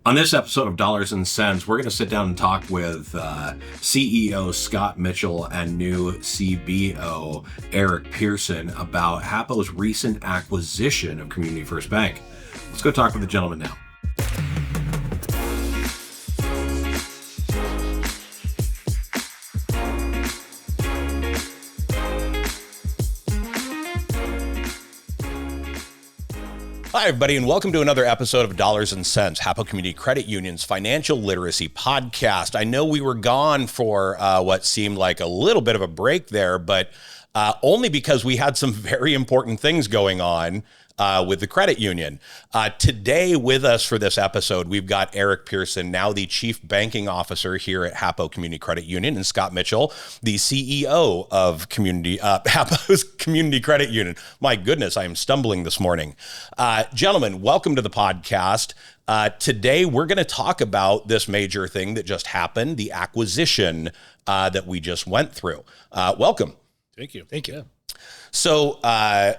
On this episode of Dollars and Cents, we're going to sit down and talk with CEO Scott Mitchell and new CBO Eric Pearson about HAPO's recent acquisition of Community First Bank. Let's go talk with the gentleman now. Hi, everybody, and welcome to another episode of Dollars and Cents, HAPO Community Credit Union's financial literacy podcast. I know we were gone for what seemed like a little bit of a break there, but only because we had some very important things going on with the credit union. Today with us for this episode, we've got Eric Pearson, now the Chief Banking Officer here at HAPO Community Credit Union, and Scott Mitchell, the CEO of HAPO's Community Credit Union. My goodness, I am stumbling this morning. Gentlemen, welcome to the podcast. Today, we're going to talk about this major thing that just happened, the acquisition that we just went through. Welcome. Thank you. Thank you. So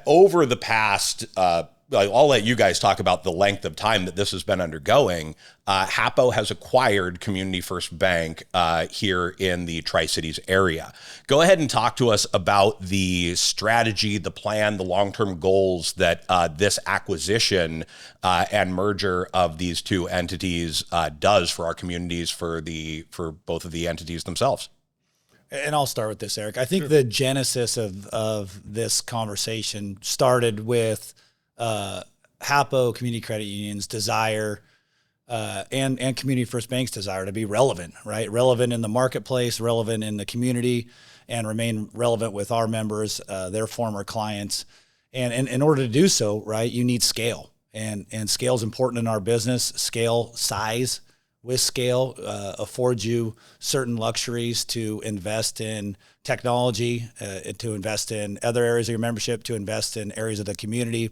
over the past, I'll let you guys talk about the length of time that this has been undergoing. HAPO has acquired Community First Bank here in the Tri-Cities area. Go ahead and talk to us about the strategy, the plan, the long-term goals that this acquisition and merger of these two entities does for our communities, for both of the entities themselves. And I'll start with this, Eric. I think the genesis of this conversation started with HAPO Community Credit Union's desire and Community First Bank's desire to be relevant, right? Relevant in the marketplace, relevant in the community, and remain relevant with our members, their former clients. And in order to do so, right, you need scale. And scale is important in our business. Scale, size, with scale affords you certain luxuries to invest in technology, to invest in other areas of your membership, to invest in areas of the community.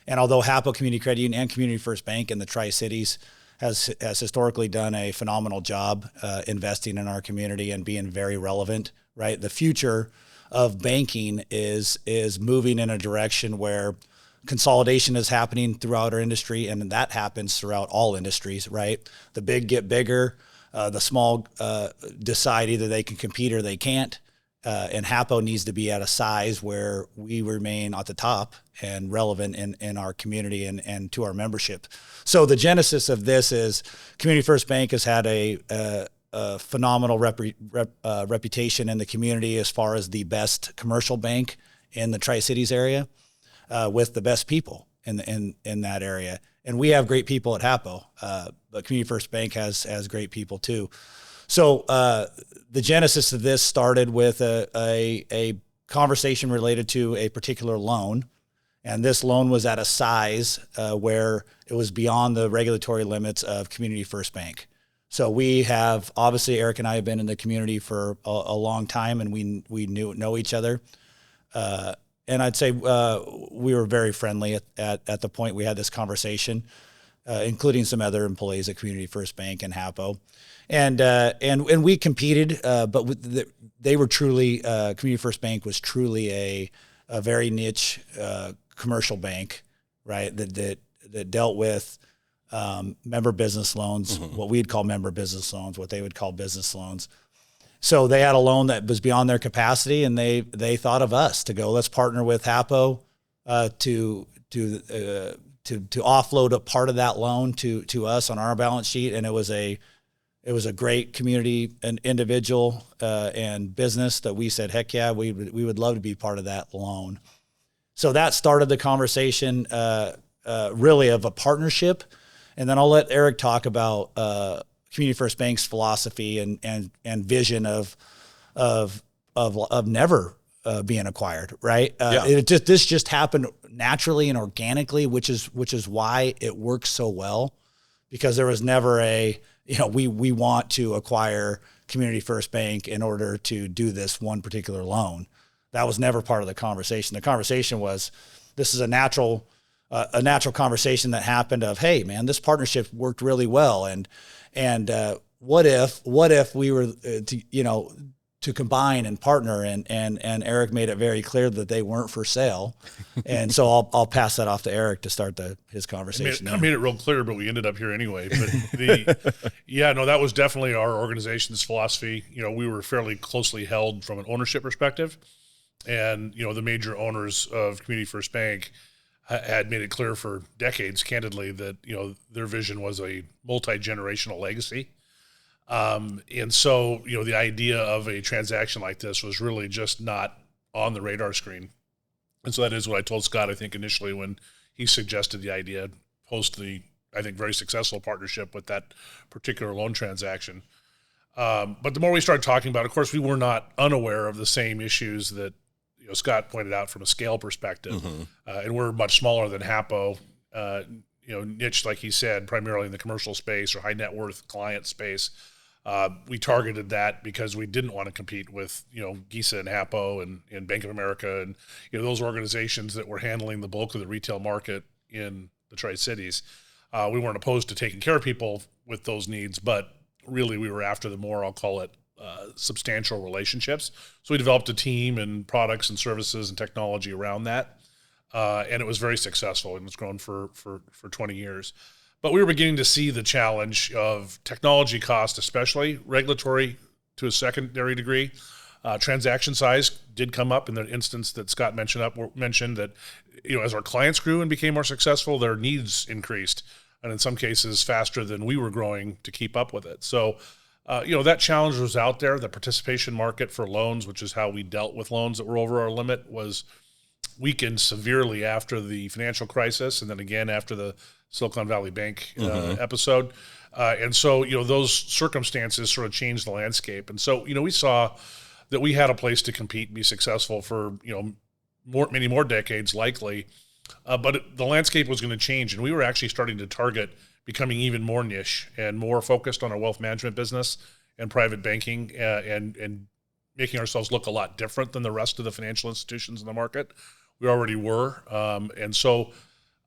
And although HAPO Community Credit Union and Community First Bank in the Tri-Cities has historically done a phenomenal job investing in our community and being very relevant, right? The future of banking is moving in a direction where consolidation is happening throughout our industry, and that happens throughout all industries, right? The big get bigger, the small decide either they can compete or they can't, and HAPO needs to be at a size where we remain at the top and relevant in our community and to our membership. So the genesis of this is Community First Bank has had a phenomenal reputation in the community as far as the best commercial bank in the Tri-Cities area. With the best people in that area. And we have great people at HAPO, but Community First Bank has great people too. So the genesis of this started with a conversation related to a particular loan. And this loan was at a size where it was beyond the regulatory limits of Community First Bank. So we have, obviously, Eric and I have been in the community for a long time, and we know each other. And I'd say we were very friendly at the point we had this conversation, including some other employees at Community First Bank and HAPO. And we competed, but they were truly, Community First Bank was truly a very niche commercial bank, right, that dealt with member business loans, what we'd call member business loans, what they would call business loans. So they had a loan that was beyond their capacity, and they thought of us to go, let's partner with HAPO to offload a part of that loan to us on our balance sheet. And it was a great community and individual and business that we said, heck yeah, we would love to be part of that loan. So that started the conversation really of a partnership. And then I'll let Eric talk about Community First Bank's philosophy and vision of never being acquired, right? This just happened naturally and organically, which is why it works so well, because there was never we want to acquire Community First Bank in order to do this one particular loan. That was never part of the conversation. The conversation was, this is a natural conversation that happened of, hey man, this partnership worked really well, and what if we were combine and partner, and Eric made it very clear that they weren't for sale. And so I'll pass that off to Eric to start his conversation. I made it real clear, but we ended up here anyway. But that was definitely our organization's philosophy. We were fairly closely held from an ownership perspective, and the major owners of Community First Bank had made it clear for decades, candidly, that their vision was a multi-generational legacy. And so, the idea of a transaction like this was really just not on the radar screen. And so that is what I told Scott, I think, initially when he suggested the idea post the, I think, very successful partnership with that particular loan transaction. But the more we started talking about it, of course, we were not unaware of the same issues that, Scott pointed out from a scale perspective. Mm-hmm. And we're much smaller than HAPO, niche, like he said, primarily in the commercial space or high net worth client space. We targeted that because we didn't want to compete with, GISA and HAPO and Bank of America and, those organizations that were handling the bulk of the retail market in the Tri-Cities. We weren't opposed to taking care of people with those needs, but really we were after the more, I'll call it, substantial relationships. So we developed a team and products and services and technology around that. And it was very successful, and it's grown for 20 years. But we were beginning to see the challenge of technology cost, especially regulatory to a secondary degree. Transaction size did come up in the instance that Scott mentioned that, as our clients grew and became more successful, their needs increased, and in some cases faster than we were growing to keep up with it. So, that challenge was out there. The participation market for loans, which is how we dealt with loans that were over our limit, was weakened severely after the financial crisis, and then again after the Silicon Valley Bank episode. And so, those circumstances sort of changed the landscape. And so, we saw that we had a place to compete and be successful for, many more decades likely. But the landscape was going to change, and we were actually starting to target becoming even more niche and more focused on our wealth management business and private banking and making ourselves look a lot different than the rest of the financial institutions in the market. We already were. And so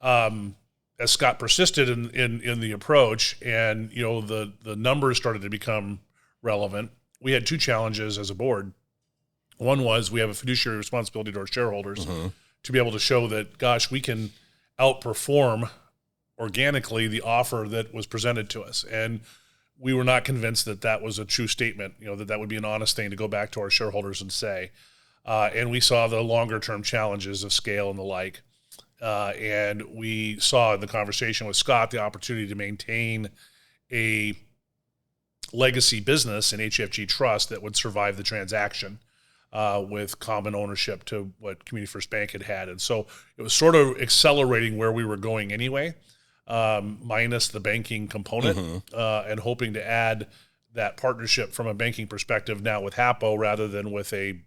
as Scott persisted in the approach and, the numbers started to become relevant, we had two challenges as a board. One was we have a fiduciary responsibility to our shareholders to be able to show that, gosh, we can outperform organically the offer that was presented to us. And we were not convinced that that was a true statement, that would be an honest thing to go back to our shareholders and say. And we saw the longer term challenges of scale and the like. And we saw in the conversation with Scott the opportunity to maintain a legacy business in HFG Trust that would survive the transaction with common ownership to what Community First Bank had. And so it was sort of accelerating where we were going anyway, minus the banking component, and hoping to add that partnership from a banking perspective now with HAPO rather than with a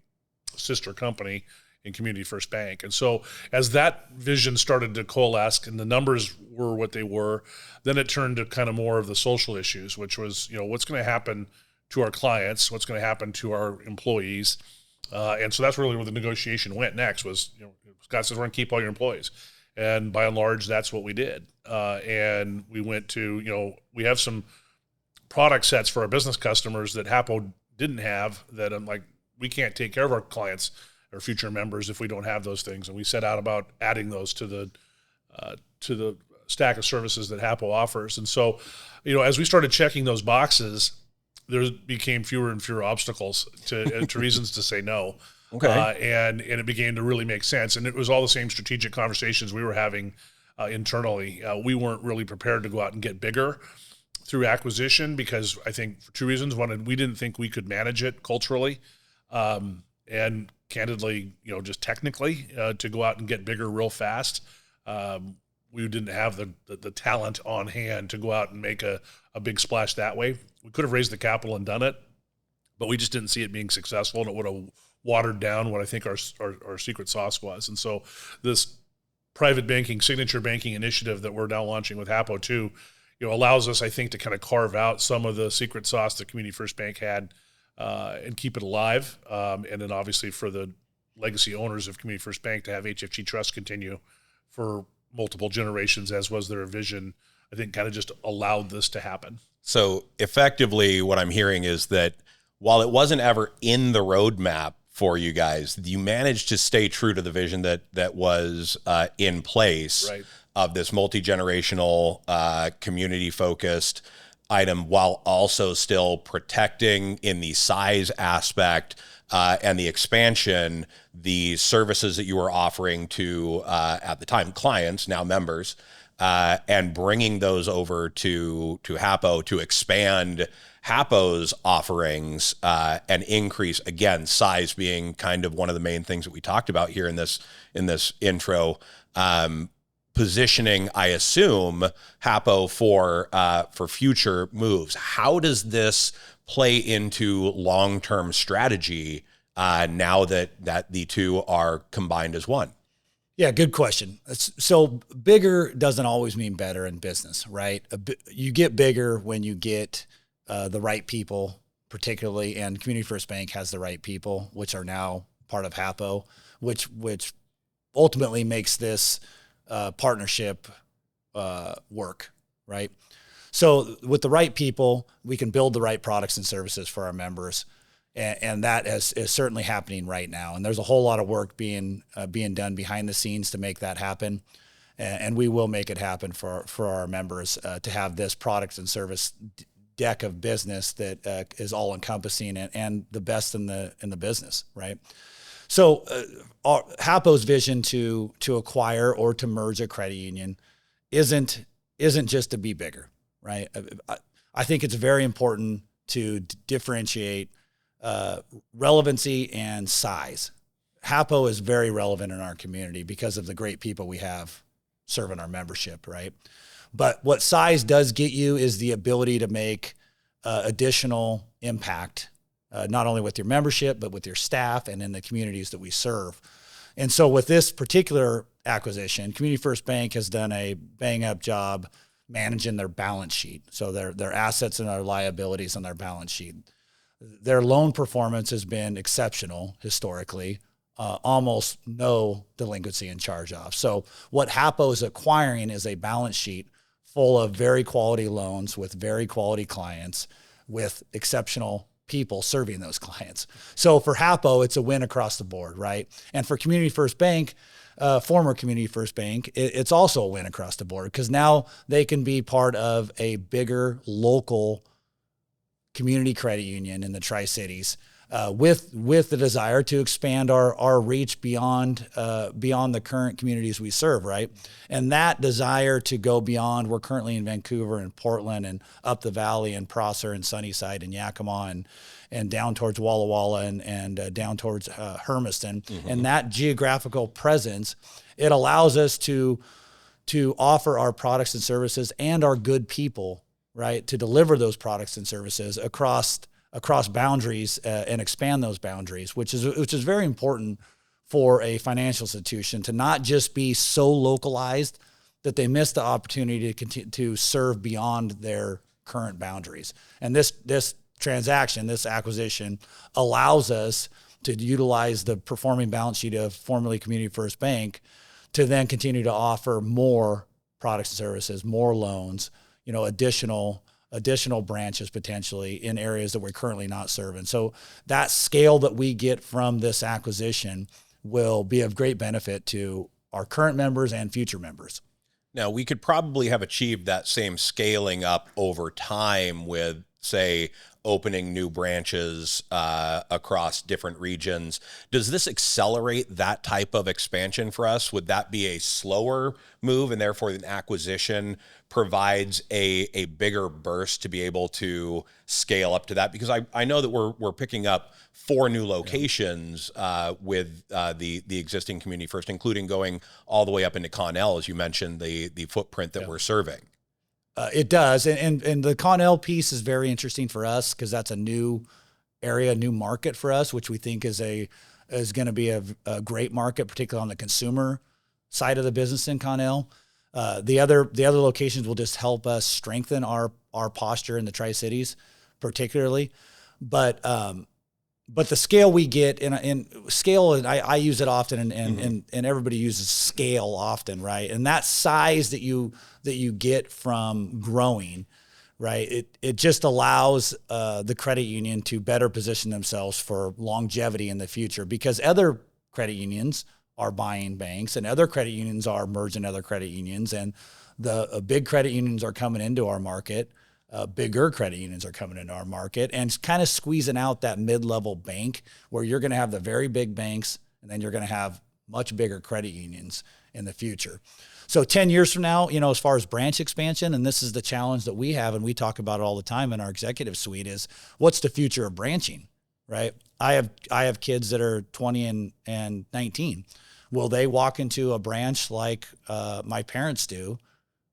sister company in Community First Bank. And so as that vision started to coalesce and the numbers were what they were, then it turned to kind of more of the social issues, which was, what's going to happen to our clients, what's going to happen to our employees. And so that's really where the negotiation went next was, Scott says, we're going to keep all your employees. And by and large, that's what we did. And we went to, we have some product sets for our business customers that HAPO didn't have that I'm like, we can't take care of our clients or future members if we don't have those things. And we set out about adding those to the stack of services that HAPO offers. And so, as we started checking those boxes, there became fewer and fewer obstacles to reasons to say no. Okay. And it began to really make sense. And it was all the same strategic conversations we were having internally. We weren't really prepared to go out and get bigger through acquisition because I think for two reasons. One, we didn't think we could manage it culturally. And candidly, just technically, to go out and get bigger real fast. We didn't have the talent on hand to go out and make a big splash that way. We could have raised the capital and done it, but we just didn't see it being successful, and it would have watered down what I think our secret sauce was. And so this private banking, signature banking initiative that we're now launching with HAPO too, allows us, I think, to kind of carve out some of the secret sauce that Community First Bank had and keep it alive. And then obviously for the legacy owners of Community First Bank to have HFG Trust continue for multiple generations, as was their vision, I think kind of just allowed this to happen. So effectively what I'm hearing is that while it wasn't ever in the roadmap for you guys, you managed to stay true to the vision that was in place, Right. of this multi-generational, community-focused item, while also still protecting in the size aspect and the expansion, the services that you were offering to, at the time, clients, now members, and bringing those over to HAPO to expand HAPO's offerings and increase, again, size being kind of one of the main things that we talked about here in this intro. Positioning, I assume, HAPO for future moves. How does this play into long-term strategy now that the two are combined as one? Yeah, good question. So bigger doesn't always mean better in business, right? You get bigger when you get the right people, particularly, and Community First Bank has the right people, which are now part of HAPO, which ultimately makes this partnership work, right? So with the right people, we can build the right products and services for our members, and that is certainly happening right now. And there's a whole lot of work being done behind the scenes to make that happen, and we will make it happen for our members to have this product and service deck of business that is all encompassing and the best in the business, right? So HAPO's vision to acquire or to merge a credit union isn't just to be bigger, right? I think it's very important to differentiate relevancy and size. HAPO is very relevant in our community because of the great people we have serving our membership, right? But what size does get you is the ability to make additional impact, not only with your membership, but with your staff and in the communities that we serve. And so with this particular acquisition, Community First Bank has done a bang-up job managing their balance sheet. So their assets and their liabilities on their balance sheet. Their loan performance has been exceptional historically, almost no delinquency and charge-off. So what HAPO is acquiring is a balance sheet full of very quality loans with very quality clients with exceptional people serving those clients. So for HAPO, it's a win across the board, right? And for Community First Bank, former Community First Bank, it's also a win across the board because now they can be part of a bigger local community credit union in the Tri-Cities with the desire to expand our reach beyond the current communities we serve, right? And that desire to go beyond, we're currently in Vancouver and Portland and up the valley and Prosser and Sunnyside and Yakima and down towards Walla Walla and down towards Hermiston. Mm-hmm. And that geographical presence, it allows us to offer our products and services and our good people, right, to deliver those products and services across boundaries and expand those boundaries, which is very important for a financial institution to not just be so localized that they miss the opportunity to continue to serve beyond their current boundaries. And this transaction, this acquisition, allows us to utilize the performing balance sheet of formerly Community First Bank to then continue to offer more products and services, more loans, additional branches potentially in areas that we're currently not serving. So that scale that we get from this acquisition will be of great benefit to our current members and future members. Now, we could probably have achieved that same scaling up over time with, say, opening new branches across different regions. Does this accelerate that type of expansion for us? Would that be a slower move and therefore an acquisition provides a bigger burst to be able to scale up to that? Because I know that we're picking up 4 new locations with the existing Community First, including going all the way up into Connell, as you mentioned, the footprint that we're serving. It does. And the Connell piece is very interesting for us because that's a new area, a new market for us, which we think is going to be a great market, particularly on the consumer side of the business in Connell. The other locations will just help us strengthen our posture in the Tri-Cities, particularly. But the scale we get in scale, and I use it often, and everybody uses scale often, right? And that size that you get from growing, right? It just allows the credit union to better position themselves for longevity in the future, because other credit unions are buying banks and other credit unions are merging other credit unions, and the big credit unions are coming into our market. Bigger credit unions are coming into our market, and kind of squeezing out that mid-level bank where you're going to have the very big banks and then you're going to have much bigger credit unions in the future. So 10 years from now, as far as branch expansion, and this is the challenge that we have, and we talk about it all the time in our executive suite, is what's the future of branching, right? I have kids that are 20 and 19. Will they walk into a branch like my parents do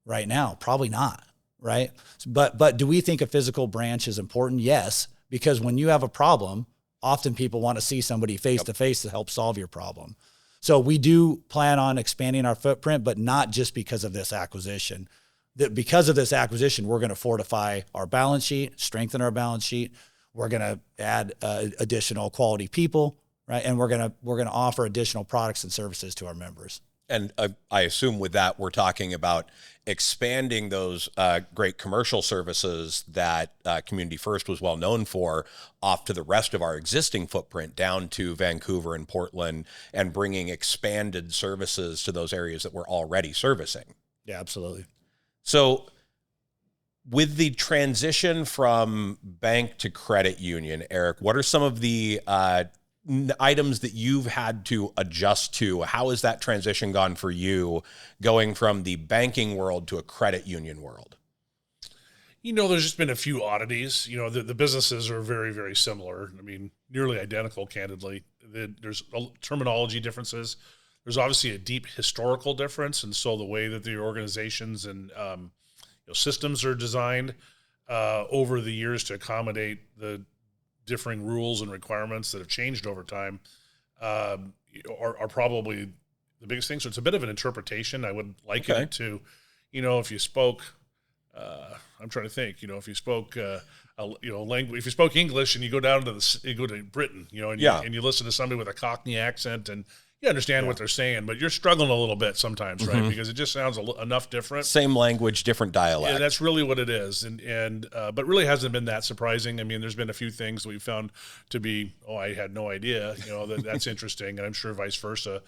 right now? Probably not, right? But do we think a physical branch is important? Yes, because when you have a problem, often people want to see somebody face to face to help solve your problem. So we do plan on expanding our footprint, but not just because of this acquisition. Because of this acquisition, we're going to fortify our balance sheet, strengthen our balance sheet. We're going to add additional quality people, right? And we're going to offer additional products and services to our members. And I assume with that, we're talking about expanding those great commercial services that Community First was well known for off to the rest of our existing footprint down to Vancouver and Portland, and bringing expanded services to those areas that we're already servicing. Yeah, absolutely. So with the transition from bank to credit union, Eric, what are some of the items that you've had to adjust to? How has that transition gone for you, going from the banking world to a credit union world? There's just been a few oddities. The businesses are very, very similar. I mean, nearly identical, candidly. There's terminology differences. There's obviously a deep historical difference. And so the way that the organizations and systems are designed over the years to accommodate the differing rules and requirements that have changed over time are probably the biggest thing. So it's a bit of an interpretation. I would liken it to, if you spoke, I'm trying to think, if you spoke, language, if you spoke English and you go down to you go to Britain, and you listen to somebody with a Cockney accent and you understand what they're saying, but you're struggling a little bit sometimes, right? Because it just sounds enough different. Same language, different dialect. Yeah, that's really what it is, but really hasn't been that surprising. I mean, there's been a few things that we found to be, I had no idea, that's interesting, and I'm sure vice versa.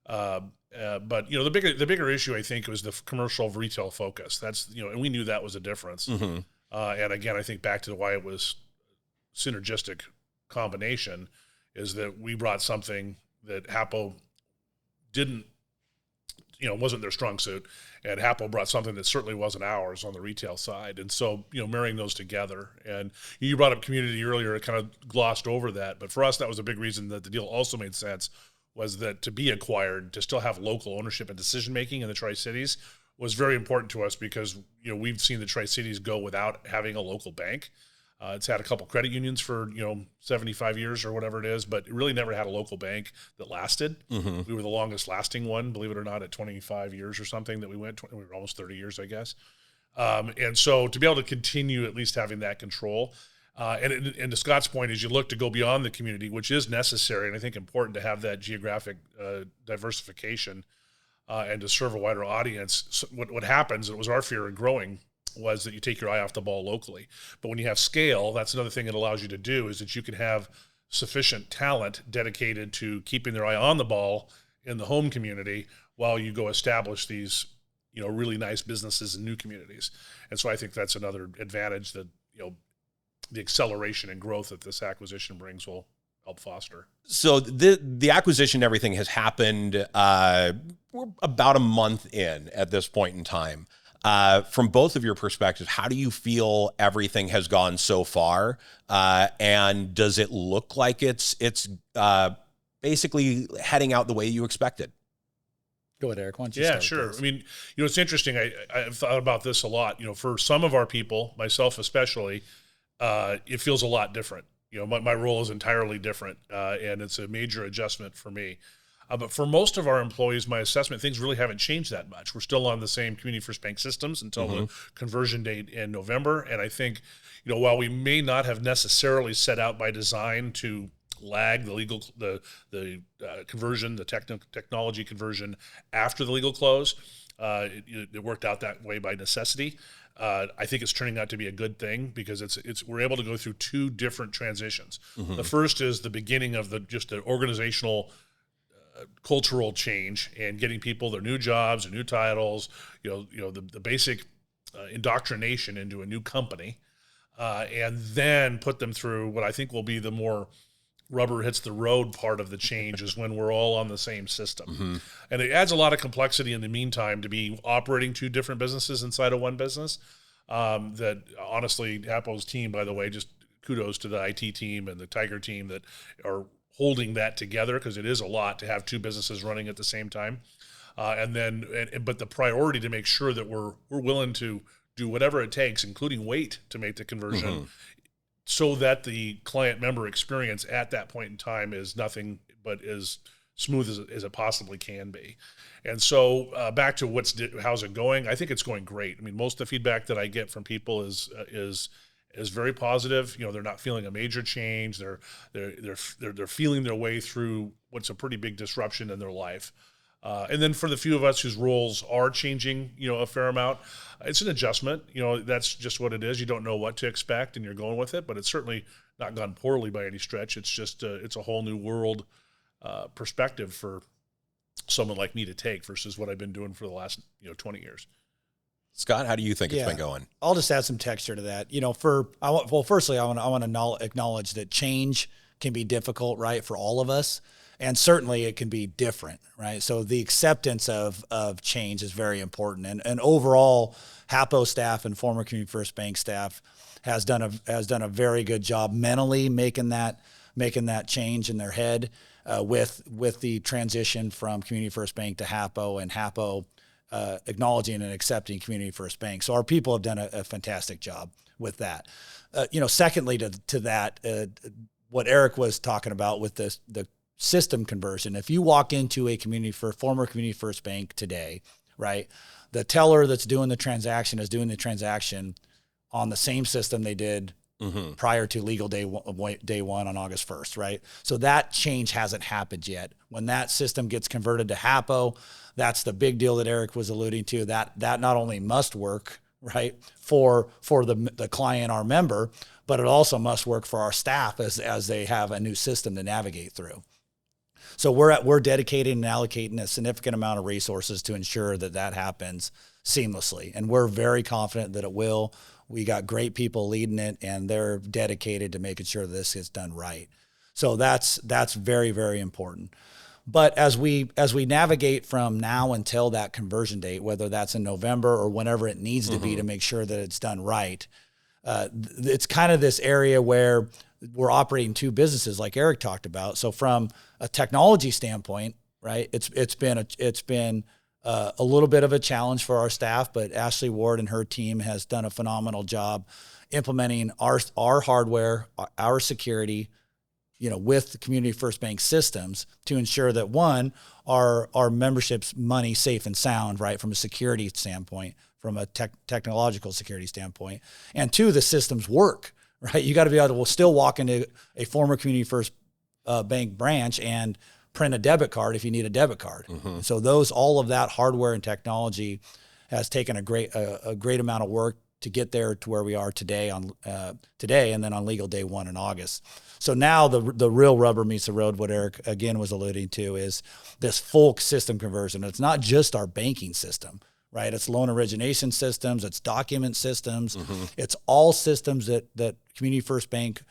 But the bigger issue, I think, was the commercial retail focus. That's and we knew that was a difference. And again, I think back to why it was synergistic combination is that we brought something that HAPO didn't, wasn't their strong suit, and HAPO brought something that certainly wasn't ours on the retail side. And so, marrying those together, and you brought up community earlier, it kind of glossed over that, but for us, that was a big reason that the deal also made sense, was that to be acquired, to still have local ownership and decision-making in the Tri-Cities was very important to us, because, we've seen the Tri-Cities go without having a local bank. It's had a couple credit unions for 75 years or whatever it is, but it really never had a local bank that lasted. We were the longest lasting one, believe it or not, at 25 years or something that we went. We were almost 30 years, I guess. And so to be able to continue at least having that control, and to Scott's point, as you look to go beyond the community, which is necessary, and I think important to have that geographic diversification and to serve a wider audience. So what happens, and it was our fear in growing, was that you take your eye off the ball locally. But when you have scale, that's another thing it allows you to do, is that you can have sufficient talent dedicated to keeping their eye on the ball in the home community while you go establish these, really nice businesses in new communities. And so I think that's another advantage that, the acceleration and growth that this acquisition brings will help foster. So the acquisition, everything has happened. We're about a month in at this point in time. From both of your perspectives, how do you feel everything has gone so far? And does it look like it's basically heading out the way you expected? Go ahead, Eric. Why don't you Yeah, start sure. with this? I mean, it's interesting. I've thought about this a lot. For some of our people, myself especially, it feels a lot different. My role is entirely different, and it's a major adjustment for me. But for most of our employees, my assessment, things really haven't changed that much. We're still on the same Community First Bank systems until the conversion date in November. And I think, while we may not have necessarily set out by design to lag the conversion, the technology conversion after the legal close, it worked out that way by necessity. I think it's turning out to be a good thing because we're able to go through two different transitions. The first is the beginning of just the organizational cultural change and getting people their new jobs, their new titles, the basic indoctrination into a new company, and then put them through what I think will be the more rubber hits the road part of the change is when we're all on the same system. And it adds a lot of complexity in the meantime to be operating two different businesses inside of one business. That honestly, HAPO's team, by the way, just kudos to the IT team and the Tiger team that are holding that together, because it is a lot to have two businesses running at the same time. But the priority to make sure that we're willing to do whatever it takes, including wait to make the conversion, so that the client member experience at that point in time is nothing but as smooth as it possibly can be. And so back to how's it going? I think it's going great. I mean, most of the feedback that I get from people is very positive. They're not feeling a major change. They're feeling their way through what's a pretty big disruption in their life. And then for the few of us whose roles are changing, a fair amount, it's an adjustment. That's just what it is. You don't know what to expect and you're going with it, but it's certainly not gone poorly by any stretch. It's just, it's a whole new world perspective for someone like me to take versus what I've been doing for the last, 20 years. Scott, how do you think it's been going? I'll just add some texture to that. Firstly, I want to acknowledge that change can be difficult, right, for all of us. And certainly it can be different, right? So the acceptance of change is very important. And overall, HAPO staff and former Community First Bank staff has done a very good job mentally making that change in their head with the transition from Community First Bank to HAPO, and HAPO acknowledging and accepting Community First Bank. So our people have done a fantastic job with that. Secondly to that, what Eric was talking about with the system conversion. If you walk into a former Community First Bank today, right, the teller that's doing the transaction is doing the transaction on the same system they did prior to legal day one on August 1st, right? So that change hasn't happened yet. When that system gets converted to HAPO, that's the big deal that Eric was alluding to. That not only must work, right, for the client, our member, but it also must work for our staff as they have a new system to navigate through. So we're dedicating and allocating a significant amount of resources to ensure that happens seamlessly, and we're very confident that it will. We got great people leading it, and they're dedicated to making sure this gets done right. So that's very, very important. But as we navigate from now until that conversion date, whether that's in November or whenever it needs to be to make sure that it's done right, it's kind of this area where we're operating two businesses like Eric talked about. So from a technology standpoint, right, it's been a little bit of a challenge for our staff, but Ashley Ward and her team has done a phenomenal job implementing our hardware, our security, with the Community First Bank systems to ensure that one, our membership's money safe and sound, right, from a security standpoint, from a technological security standpoint, and two, the systems work, right? You got to be able to still walk into a former Community First Bank branch and print a debit card if you need a debit card. So all of that hardware and technology has taken a great amount of work to get there to where we are today and then on legal day one in August. So now the real rubber meets the road. What Eric again was alluding to is this full system conversion. It's not just our banking system, right? It's loan origination systems, it's document systems, it's all systems that Community First Bank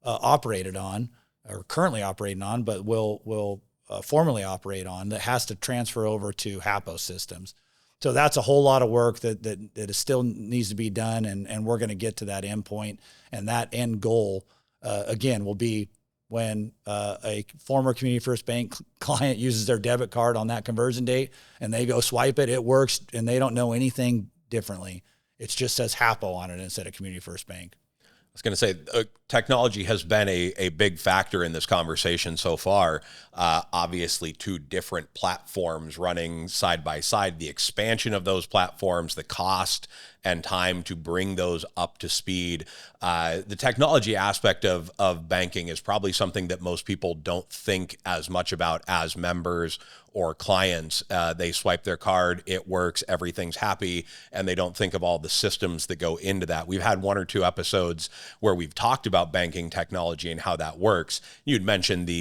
operated on or currently operating on, but will formerly operate on, that has to transfer over to HAPO systems. So that's a whole lot of work that still needs to be done, and we're going to get to that end point. And that end goal, again, will be when a former Community First Bank client uses their debit card on that conversion date and they go swipe it, it works, and they don't know anything differently. It just says HAPO on it instead of Community First Bank. I was going to say, technology has been a big factor in this conversation so far. Obviously, two different platforms running side by side, the expansion of those platforms, the cost and time to bring those up to speed. The technology aspect of banking is probably something that most people don't think as much about as members or clients. They swipe their card, it works, everything's happy, and they don't think of all the systems that go into that. We've had 1 or 2 episodes where we've talked about banking technology and how that works. You'd mentioned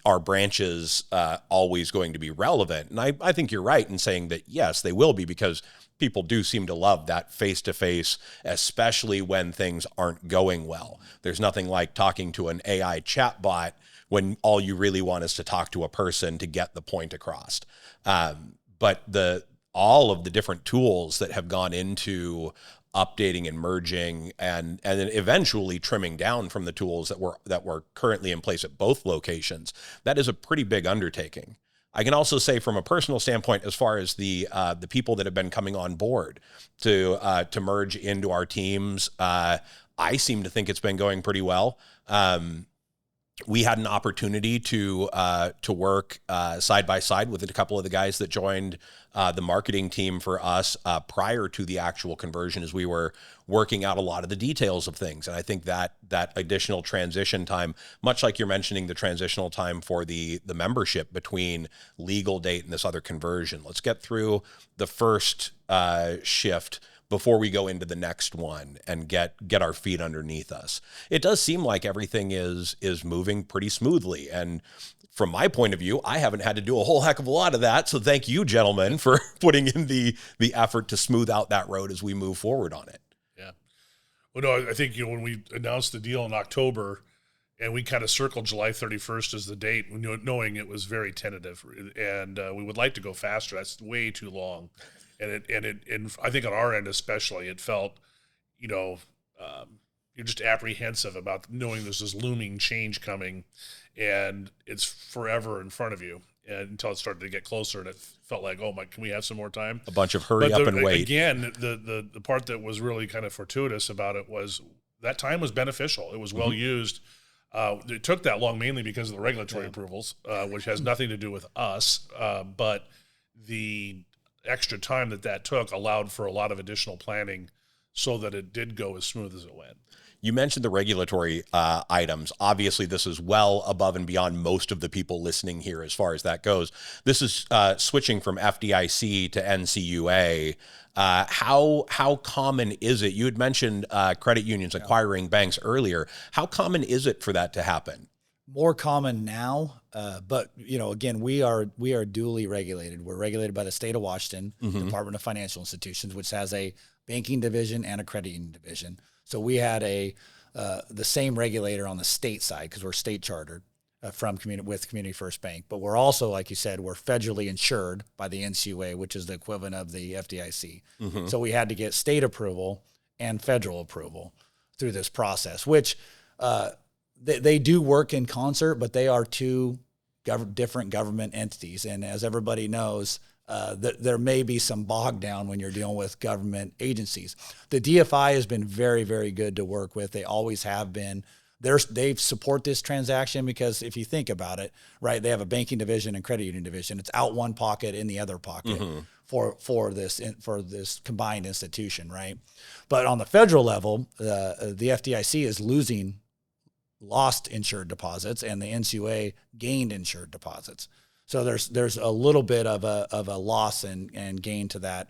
our branches always going to be relevant, and I think you're right in saying that yes, they will be, because people do seem to love that face-to-face, especially when things aren't going well. There's nothing like talking to an AI chatbot when all you really want is to talk to a person to get the point across. But all of the different tools that have gone into updating and merging and then eventually trimming down from the tools that were currently in place at both locations, that is a pretty big undertaking. I can also say from a personal standpoint, as far as the people that have been coming on board to merge into our teams, I seem to think it's been going pretty well. We had an opportunity to work side by side with a couple of the guys that joined the marketing team for us prior to the actual conversion, as we were working out a lot of the details of things. And I think that additional transition time, much like you're mentioning the transitional time for the membership between legal date and this other conversion, let's get through the first shift before we go into the next one and get our feet underneath us. It does seem like everything is moving pretty smoothly. And from my point of view, I haven't had to do a whole heck of a lot of that. So thank you, gentlemen, for putting in the effort to smooth out that road as we move forward on it. Yeah. Well, no, I think, when we announced the deal in October and we kind of circled July 31st as the date, knowing it was very tentative, and we would like to go faster. That's way too long. And I think on our end especially, it felt, you're just apprehensive about knowing there's this looming change coming, and it's forever in front of you, and until it started to get closer, and it felt like, oh my, can we have some more time? A bunch of hurry up and wait. Again, the part that was really kind of fortuitous about it was that time was beneficial. It was well used. It took that long mainly because of the regulatory approvals, which has nothing to do with us, but the extra time that took allowed for a lot of additional planning so that it did go as smooth as it went. You mentioned the regulatory items. Obviously, this is well above and beyond most of the people listening here as far as that goes. This is switching from FDIC to NCUA. How common is it? You had mentioned credit unions acquiring banks earlier. How common is it for that to happen? More common now, but again, we are duly regulated. We're regulated by the state of Washington, Department of Financial Institutions, which has a banking division and a credit union division. So we had the same regulator on the state side because we're state chartered with Community First Bank. But we're also, like you said, we're federally insured by the NCUA, which is the equivalent of the FDIC. So we had to get state approval and federal approval through this process, which they do work in concert, but they are two different government entities. And as everybody knows, there may be some bog down when you're dealing with government agencies. The DFI has been very, very good to work with. They always have been. They support this transaction because if you think about it, right, they have a banking division and credit union division. It's out one pocket, in the other pocket for this combined institution, right? But on the federal level, the FDIC is lost insured deposits, and the NCUA gained insured deposits. So there's a little bit of a loss and gain to that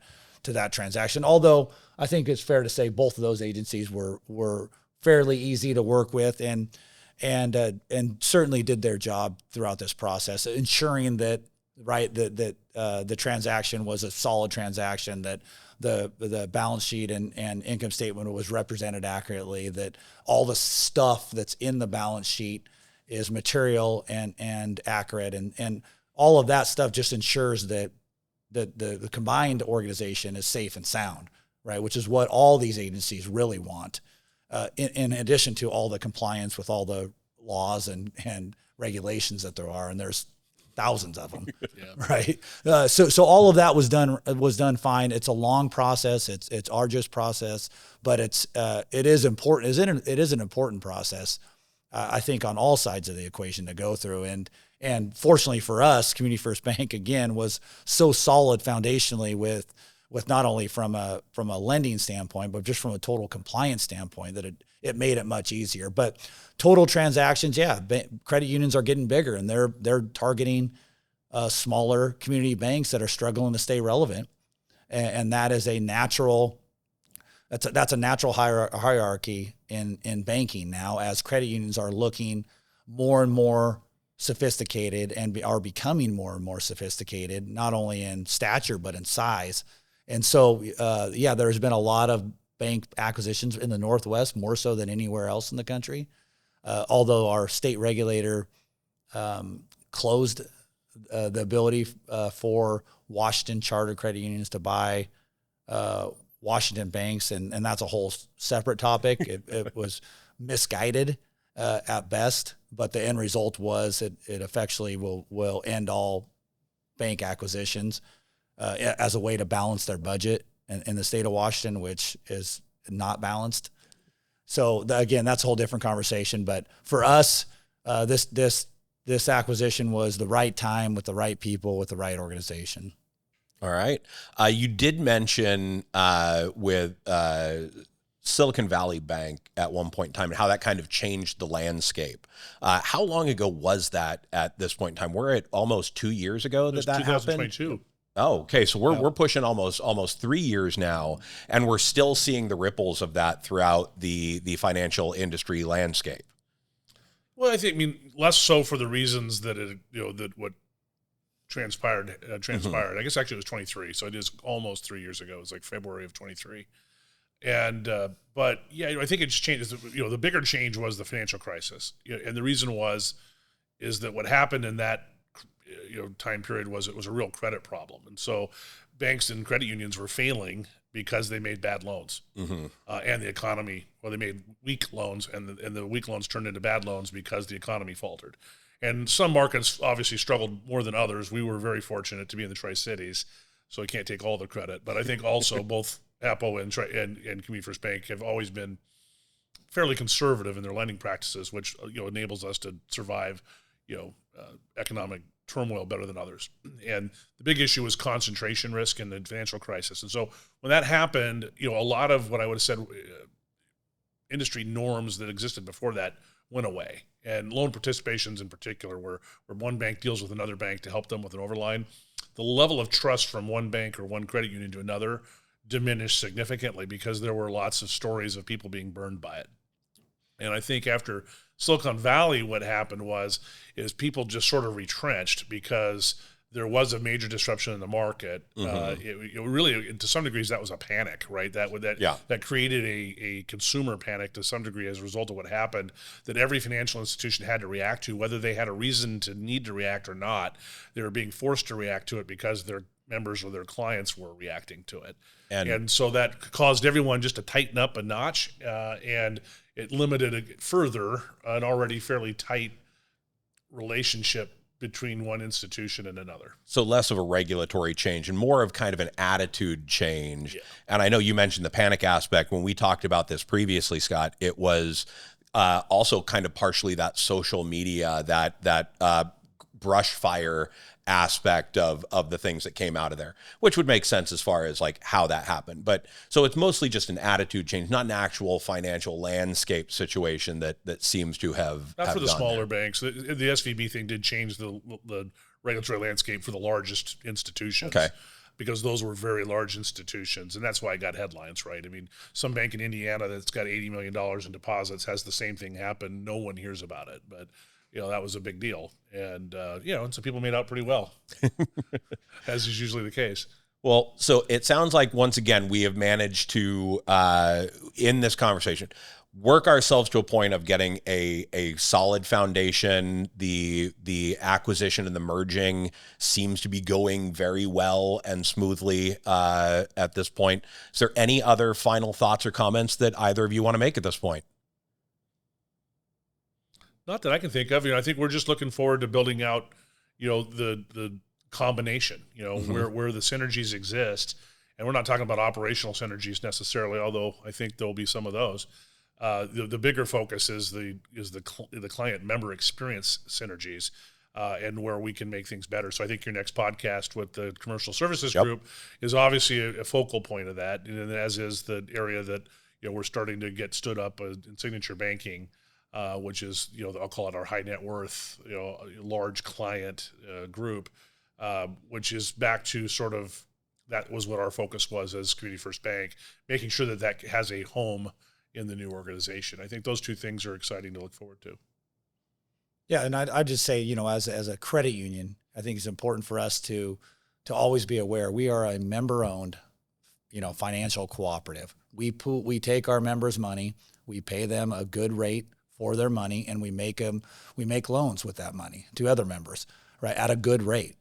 transaction. Although I think it's fair to say both of those agencies were fairly easy to work with and certainly did their job throughout this process, ensuring that the transaction was a solid transaction, that the balance sheet and income statement was represented accurately, that all the stuff that's in the balance sheet is material and accurate, and all of that stuff just ensures that the combined organization is safe and sound, right? Which is what all these agencies really want, in addition to all the compliance with all the laws and regulations that there are, and there's thousands of them, right? So all of that was done fine. It's a long process. It's arduous process, but it is important. It is an important process, I think, on all sides of the equation to go through. And fortunately for us, Community First Bank again was so solid foundationally with with not only from a lending standpoint, but just from a total compliance standpoint, that it made it much easier. But total transactions, credit unions are getting bigger, and they're targeting smaller community banks that are struggling to stay relevant, and that is a natural. That's a natural hierarchy in banking now, as credit unions are looking more and more sophisticated and are becoming more and more sophisticated, not only in stature but in size. And so, there's been a lot of bank acquisitions in the Northwest, more so than anywhere else in the country. Although our state regulator closed the ability for Washington charter credit unions to buy Washington banks, and that's a whole separate topic. It was misguided at best, but the end result was it effectually will end all bank acquisitions as a way to balance their budget in the state of Washington, which is not balanced. So again, that's a whole different conversation. But for us, this acquisition was the right time with the right people with the right organization. All right. You did mention with Silicon Valley Bank at one point in time and how that kind of changed the landscape. How long ago was that at this point in time? We're at almost 2 years ago that happened? 2022. Oh, okay. So we're pushing almost 3 years now, and we're still seeing the ripples of that throughout the financial industry landscape. Well, I less so for the reasons that what transpired. I guess actually it was 23, so it is almost 3 years ago. It was like February of 23. And but I think it's changed. The bigger change was the financial crisis, and the reason is that what happened in that time period was it was a real credit problem, and so banks and credit unions were failing because they made bad loans, and the economy. Well, they made weak loans, and the weak loans turned into bad loans because the economy faltered. And some markets obviously struggled more than others. We were very fortunate to be in the Tri-Cities, so I can't take all the credit. But I think also both HAPO and Community First Bank have always been fairly conservative in their lending practices, which enables us to survive economic turmoil better than others. And the big issue was concentration risk in the financial crisis. And so when that happened, a lot of what I would have said industry norms that existed before that went away. And loan participations in particular, where one bank deals with another bank to help them with an overline, the level of trust from one bank or one credit union to another diminished significantly because there were lots of stories of people being burned by it. And I think after Silicon Valley, what happened is people just sort of retrenched because there was a major disruption in the market. It really, to some degrees, that was a panic, right? That created a consumer panic to some degree as a result of what happened, that every financial institution had to react to, whether they had a reason to need to react or not. They were being forced to react to it because their members or their clients were reacting to it. And so that caused everyone just to tighten up a notch, and it limited further an already fairly tight relationship between one institution and another. So less of a regulatory change and more of kind of an attitude change. Yeah. And I know you mentioned the panic aspect. When we talked about this previously, Scott, it was also kind of partially that social media, that brush fire aspect of the things that came out of there, which would make sense as far as like how that happened. But so it's mostly just an attitude change, not an actual financial landscape situation that seems to have not for the smaller there. banks. The SVB thing did change the regulatory landscape for the largest institutions. Okay. Because those were very large institutions, and that's why I got headlines, right? Some bank in Indiana that's got $80 million in deposits has the same thing happen. No one hears about it, but that was a big deal. And, and some people made out pretty well, as is usually the case. Well, so it sounds like, once again, we have managed to, in this conversation, work ourselves to a point of getting a solid foundation. The acquisition and the merging seems to be going very well and smoothly at this point. Is there any other final thoughts or comments that either of you want to make at this point? Not that I can think of. I think we're just looking forward to building out, the combination, where the synergies exist. And we're not talking about operational synergies necessarily, although I think there'll be some of those. The bigger focus is the client member experience synergies. and where we can make things better. So I think your next podcast with the commercial services Yep. group is obviously a focal point of that, and as is the area that we're starting to get stood up in signature banking, which is I'll call it our high net worth large client group, which is back to sort of that was what our focus was as Community First Bank, making sure that that has a home in the new organization. I think those two things are exciting to look forward to. Yeah, and I'd just say, as a credit union, I think it's important for us to always be aware we are a member-owned, financial cooperative. We take our members' money, we pay them a good rate for their money, and we make loans with that money to other members, right, at a good rate.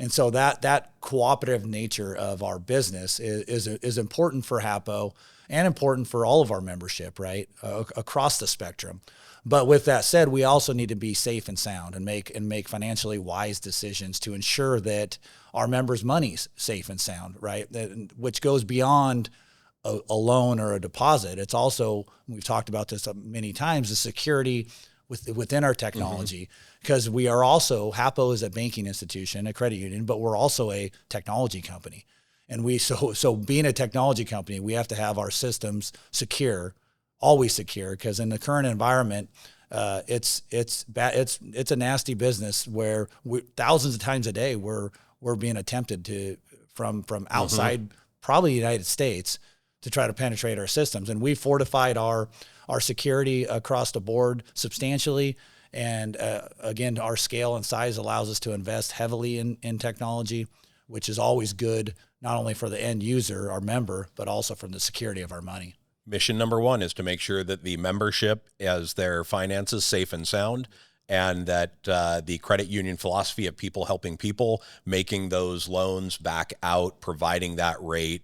And so that cooperative nature of our business is important for HAPO and important for all of our membership, right, across the spectrum. But with that said, we also need to be safe and sound and make financially wise decisions to ensure that our members' money's safe and sound, right, which goes beyond a loan or a deposit. It's also, we've talked about this many times, the security within our technology, because we are also, HAPO is a banking institution, a credit union, but we're also a technology company. And so being a technology company, we have to have our systems secure, always secure, because in the current environment, it's a nasty business where thousands of times a day we're being attempted from outside, probably the United States, to try to penetrate our systems. And we fortified our security across the board substantially. And again, our scale and size allows us to invest heavily in technology, which is always good, not only for the end user, our member, but also from the security of our money. Mission number one is to make sure that the membership has their finances safe and sound, and that the credit union philosophy of people helping people, making those loans back out, providing that rate,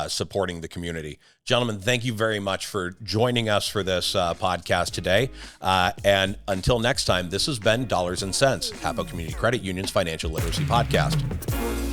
supporting the community. Gentlemen, thank you very much for joining us for this podcast today. And until next time, this has been Dollars and Cents, HAPO Community Credit Union's Financial Literacy Podcast.